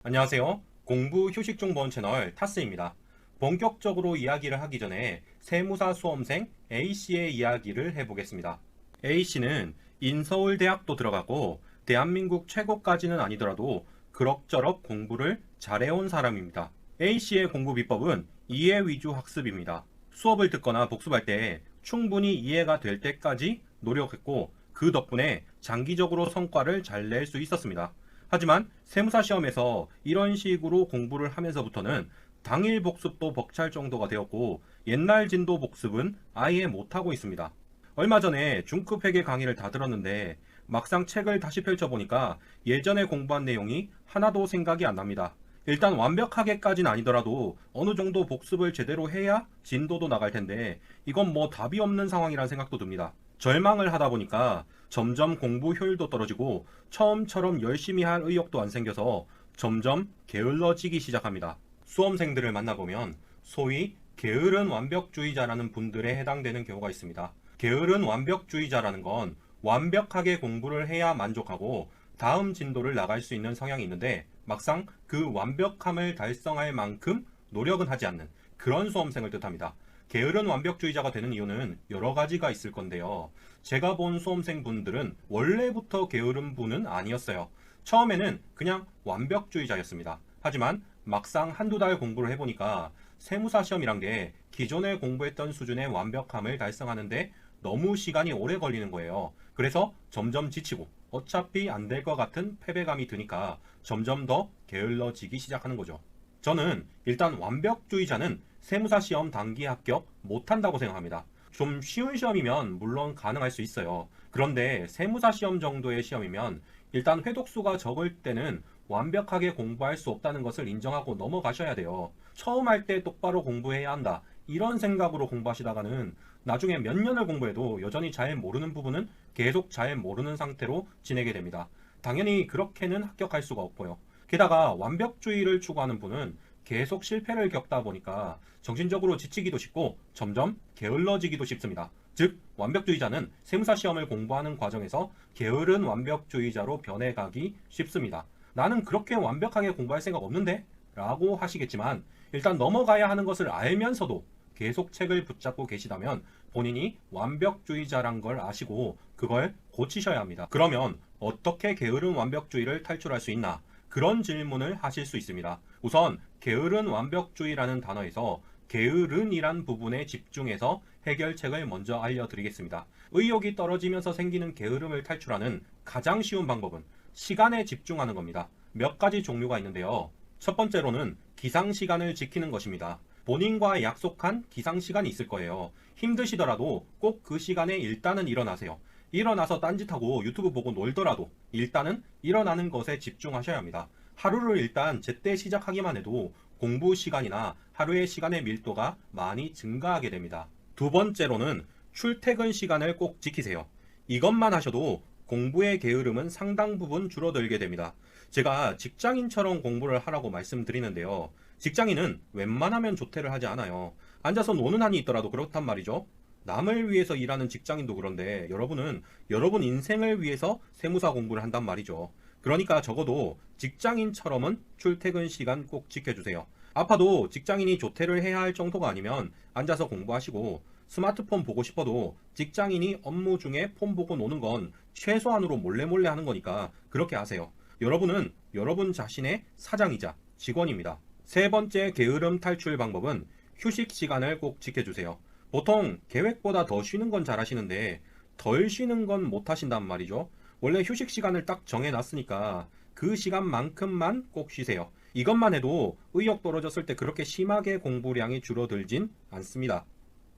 안녕하세요. 공부 휴식 정보원 채널 타스입니다. 본격적으로 이야기를 하기 전에 세무사 수험생 A씨의 이야기를 해보겠습니다. A씨는 인서울대학도 들어가고 대한민국 최고까지는 아니더라도 그럭저럭 공부를 잘해온 사람입니다. A씨의 공부 비법은 이해 위주 학습입니다. 수업을 듣거나 복습할 때 충분히 이해가 될 때까지 노력했고 그 덕분에 장기적으로 성과를 잘 낼 수 있었습니다. 하지만 세무사 시험에서 이런 식으로 공부를 하면서부터는 당일 복습도 벅찰 정도가 되었고 옛날 진도 복습은 아예 못하고 있습니다. 얼마 전에 중급 회계 강의를 다 들었는데 막상 책을 다시 펼쳐보니까 예전에 공부한 내용이 하나도 생각이 안 납니다. 일단 완벽하게까지는 아니더라도 어느 정도 복습을 제대로 해야 진도도 나갈 텐데 이건 뭐 답이 없는 상황이라는 생각도 듭니다. 절망을 하다 보니까 점점 공부 효율도 떨어지고 처음처럼 열심히 할 의욕도 안 생겨서 점점 게을러지기 시작합니다. 수험생들을 만나보면 소위 게으른 완벽주의자라는 분들에 해당되는 경우가 있습니다. 게으른 완벽주의자라는 건 완벽하게 공부를 해야 만족하고 다음 진도를 나갈 수 있는 성향이 있는데 막상 그 완벽함을 달성할 만큼 노력은 하지 않는 그런 수험생을 뜻합니다. 게으른 완벽주의자가 되는 이유는 여러 가지가 있을 건데요. 제가 본 수험생분들은 원래부터 게으른 분은 아니었어요. 처음에는 그냥 완벽주의자였습니다. 하지만 막상 한두 달 공부를 해보니까 세무사 시험이란 게 기존에 공부했던 수준의 완벽함을 달성하는데 너무 시간이 오래 걸리는 거예요. 그래서 점점 지치고 어차피 안 될 것 같은 패배감이 드니까 점점 더 게을러지기 시작하는 거죠. 저는 일단 완벽주의자는 세무사 시험 단기 합격 못한다고 생각합니다. 좀 쉬운 시험이면 물론 가능할 수 있어요. 그런데 세무사 시험 정도의 시험이면 일단 회독수가 적을 때는 완벽하게 공부할 수 없다는 것을 인정하고 넘어가셔야 돼요. 처음 할 때 똑바로 공부해야 한다. 이런 생각으로 공부하시다가는 나중에 몇 년을 공부해도 여전히 잘 모르는 부분은 계속 잘 모르는 상태로 지내게 됩니다. 당연히 그렇게는 합격할 수가 없고요. 게다가 완벽주의를 추구하는 분은 계속 실패를 겪다 보니까 정신적으로 지치기도 쉽고 점점 게을러지기도 쉽습니다. 즉, 완벽주의자는 세무사 시험을 공부하는 과정에서 게으른 완벽주의자로 변해가기 쉽습니다. 나는 그렇게 완벽하게 공부할 생각 없는데? 라고 하시겠지만 일단 넘어가야 하는 것을 알면서도 계속 책을 붙잡고 계시다면 본인이 완벽주의자란 걸 아시고 그걸 고치셔야 합니다. 그러면 어떻게 게으른 완벽주의를 탈출할 수 있나? 그런 질문을 하실 수 있습니다. 우선 게으른 완벽주의라는 단어에서 게으른이란 부분에 집중해서 해결책을 먼저 알려드리겠습니다. 의욕이 떨어지면서 생기는 게으름을 탈출하는 가장 쉬운 방법은 시간에 집중하는 겁니다. 몇 가지 종류가 있는데요. 첫 번째로는 기상시간을 지키는 것입니다. 본인과 약속한 기상시간이 있을 거예요. 힘드시더라도 꼭 그 시간에 일단은 일어나세요. 일어나서 딴짓하고 유튜브 보고 놀더라도 일단은 일어나는 것에 집중하셔야 합니다. 하루를 일단 제때 시작하기만 해도 공부 시간이나 하루의 시간의 밀도가 많이 증가하게 됩니다. 두 번째로는 출퇴근 시간을 꼭 지키세요. 이것만 하셔도 공부의 게으름은 상당 부분 줄어들게 됩니다. 제가 직장인처럼 공부를 하라고 말씀드리는데요. 직장인은 웬만하면 조퇴를 하지 않아요. 앉아서 노는 한이 있더라도 그렇단 말이죠. 남을 위해서 일하는 직장인도 그런데 여러분은 여러분 인생을 위해서 세무사 공부를 한단 말이죠. 그러니까 적어도 직장인처럼은 출퇴근 시간 꼭 지켜주세요. 아파도 직장인이 조퇴를 해야 할 정도가 아니면 앉아서 공부하시고 스마트폰 보고 싶어도 직장인이 업무 중에 폰 보고 노는 건 최소한으로 몰래 하는 거니까 그렇게 하세요. 여러분은 여러분 자신의 사장이자 직원입니다. 세 번째 게으름 탈출 방법은 휴식 시간을 꼭 지켜주세요. 보통 계획보다 더 쉬는 건 잘하시는데 덜 쉬는 건 못하신단 말이죠. 원래 휴식 시간을 딱 정해놨으니까 그 시간만큼만 꼭 쉬세요. 이것만 해도 의욕 떨어졌을 때 그렇게 심하게 공부량이 줄어들진 않습니다.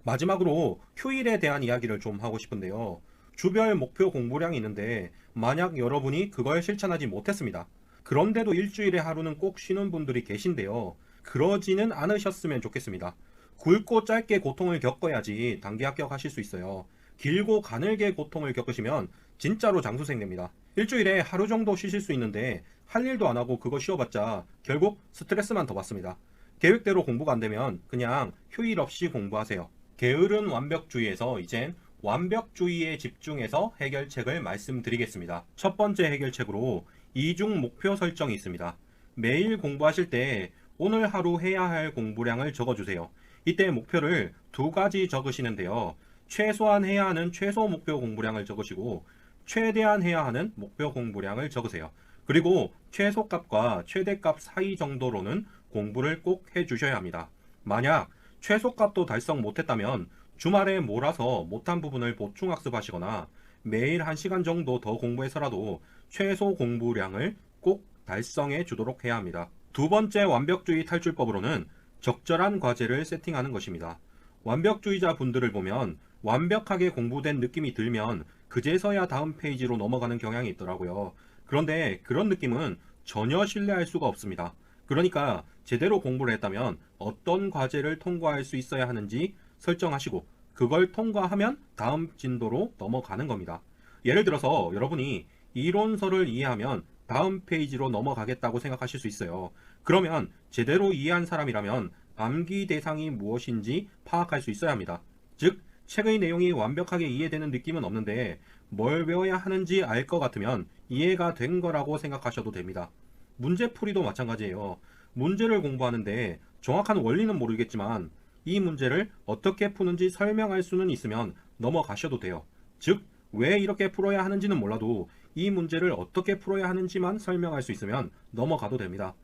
마지막으로 휴일에 대한 이야기를 좀 하고 싶은데요. 주별 목표 공부량이 있는데 만약 여러분이 그걸 실천하지 못했습니다. 그런데도 일주일에 하루는 꼭 쉬는 분들이 계신데요. 그러지는 않으셨으면 좋겠습니다. 굵고 짧게 고통을 겪어야지 단기 합격하실 수 있어요. 길고 가늘게 고통을 겪으시면 진짜로 장수생 됩니다. 일주일에 하루 정도 쉬실 수 있는데 할 일도 안 하고 그거 쉬어봤자 결국 스트레스만 더 받습니다. 계획대로 공부가 안 되면 그냥 휴일 없이 공부하세요. 게으른 완벽주의에서 이젠 완벽주의에 집중해서 해결책을 말씀드리겠습니다. 첫 번째 해결책으로 이중 목표 설정이 있습니다. 매일 공부하실 때 오늘 하루 해야 할 공부량을 적어주세요. 이때 목표를 두 가지 적으시는데요. 최소한 해야 하는 최소 목표 공부량을 적으시고 최대한 해야 하는 목표 공부량을 적으세요. 그리고 최소값과 최대값 사이 정도로는 공부를 꼭 해주셔야 합니다. 만약 최소값도 달성 못했다면 주말에 몰아서 못한 부분을 보충학습하시거나 매일 1시간 정도 더 공부해서라도 최소 공부량을 꼭 달성해 주도록 해야 합니다. 두 번째 완벽주의 탈출법으로는 적절한 과제를 세팅하는 것입니다. 완벽주의자 분들을 보면 완벽하게 공부된 느낌이 들면 그제서야 다음 페이지로 넘어가는 경향이 있더라고요. 그런데 그런 느낌은 전혀 신뢰할 수가 없습니다. 그러니까 제대로 공부를 했다면 어떤 과제를 통과할 수 있어야 하는지 설정하시고 그걸 통과하면 다음 진도로 넘어가는 겁니다. 예를 들어서 여러분이 이론서를 이해하면 다음 페이지로 넘어가겠다고 생각하실 수 있어요. 그러면 제대로 이해한 사람이라면 암기 대상이 무엇인지 파악할 수 있어야 합니다. 즉, 책의 내용이 완벽하게 이해되는 느낌은 없는데 뭘 외워야 하는지 알 것 같으면 이해가 된 거라고 생각하셔도 됩니다. 문제풀이도 마찬가지예요. 문제를 공부하는데 정확한 원리는 모르겠지만 이 문제를 어떻게 푸는지 설명할 수는 있으면 넘어가셔도 돼요. 즉, 왜 이렇게 풀어야 하는지는 몰라도 이 문제를 어떻게 풀어야 하는지만 설명할 수 있으면 넘어가도 됩니다.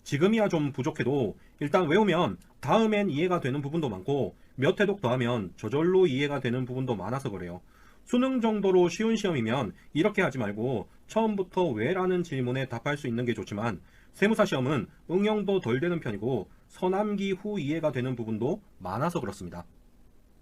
지금이야 좀 부족해도 일단 외우면 다음엔 이해가 되는 부분도 많고 몇 회독 더하면 저절로 이해가 되는 부분도 많아서 그래요. 수능 정도로 쉬운 시험이면 이렇게 하지 말고 처음부터 왜라는 질문에 답할 수 있는 게 좋지만 세무사 시험은 응용도 덜 되는 편이고 서남기 후 이해가 되는 부분도 많아서 그렇습니다.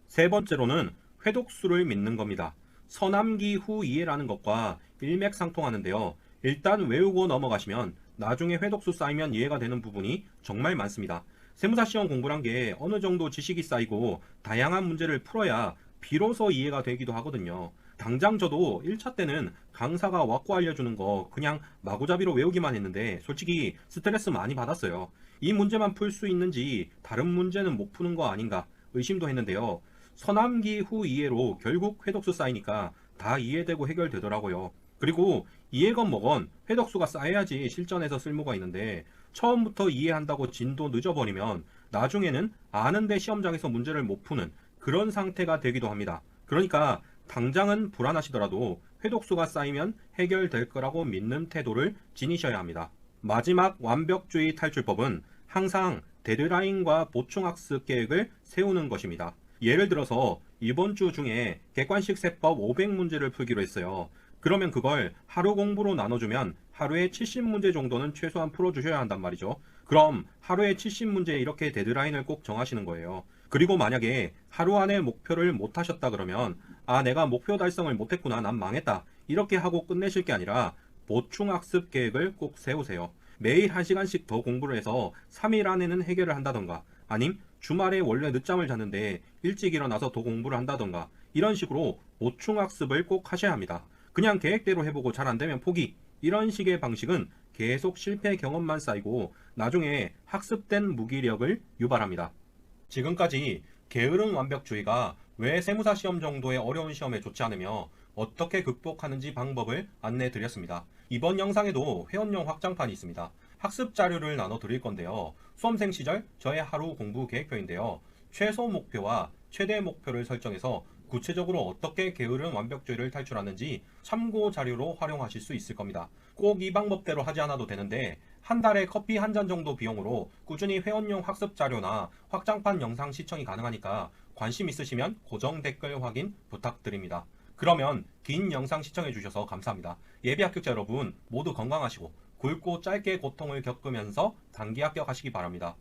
세 번째로는 회독수를 믿는 겁니다. 서남기 후 이해라는 것과 일맥상통하는데요. 일단 외우고 넘어가시면 나중에 회독수 쌓이면 이해가 되는 부분이 정말 많습니다. 세무사 시험 공부란 게 어느 정도 지식이 쌓이고 다양한 문제를 풀어야 비로소 이해가 되기도 하거든요. 당장 저도 1차 때는 강사가 왔고 알려주는 거 그냥 마구잡이로 외우기만 했는데 솔직히 스트레스 많이 받았어요. 이 문제만 풀 수 있는지 다른 문제는 못 푸는 거 아닌가 의심도 했는데요. 서남기 후 이해로 결국 회독수 쌓이니까 다 이해되고 해결되더라고요. 그리고 이해건 뭐건 회독수가 쌓여야지 실전에서 쓸모가 있는데 처음부터 이해한다고 진도 늦어버리면 나중에는 아는데 시험장에서 문제를 못 푸는 그런 상태가 되기도 합니다. 그러니까 당장은 불안하시더라도 회독수가 쌓이면 해결될 거라고 믿는 태도를 지니셔야 합니다. 마지막 완벽주의 탈출법은 항상 데드라인과 보충학습 계획을 세우는 것입니다. 예를 들어서 이번 주 중에 객관식 세법 500문제를 풀기로 했어요. 그러면 그걸 하루 공부로 나눠주면 하루에 70문제 정도는 최소한 풀어주셔야 한단 말이죠. 그럼 하루에 70문제 이렇게 데드라인을 꼭 정하시는 거예요. 그리고 만약에 하루 안에 목표를 못 하셨다 그러면 아, 내가 목표 달성을 못했구나, 난 망했다, 이렇게 하고 끝내실 게 아니라 보충학습 계획을 꼭 세우세요. 매일 1시간씩 더 공부를 해서 3일 안에는 해결을 한다던가 아님 주말에 원래 늦잠을 잤는데 일찍 일어나서 더 공부를 한다던가 이런 식으로 보충학습을 꼭 하셔야 합니다. 그냥 계획대로 해보고 잘 안되면 포기, 이런 식의 방식은 계속 실패 경험만 쌓이고 나중에 학습된 무기력을 유발합니다. 지금까지 게으른 완벽주의가 왜 세무사 시험 정도의 어려운 시험에 좋지 않으며 어떻게 극복하는지 방법을 안내 드렸습니다. 이번 영상에도 회원용 확장판이 있습니다. 학습 자료를 나눠 드릴 건데요. 수험생 시절 저의 하루 공부 계획표인데요. 최소 목표와 최대 목표를 설정해서 구체적으로 어떻게 게으른 완벽주의를 탈출하는지 참고 자료로 활용하실 수 있을 겁니다. 꼭 이 방법대로 하지 않아도 되는데 한 달에 커피 한 잔 정도 비용으로 꾸준히 회원용 학습 자료나 확장판 영상 시청이 가능하니까 관심 있으시면 고정 댓글 확인 부탁드립니다. 그러면 긴 영상 시청해 주셔서 감사합니다. 예비 합격자 여러분 모두 건강하시고 굵고 짧게 고통을 겪으면서 단기 합격하시기 바랍니다.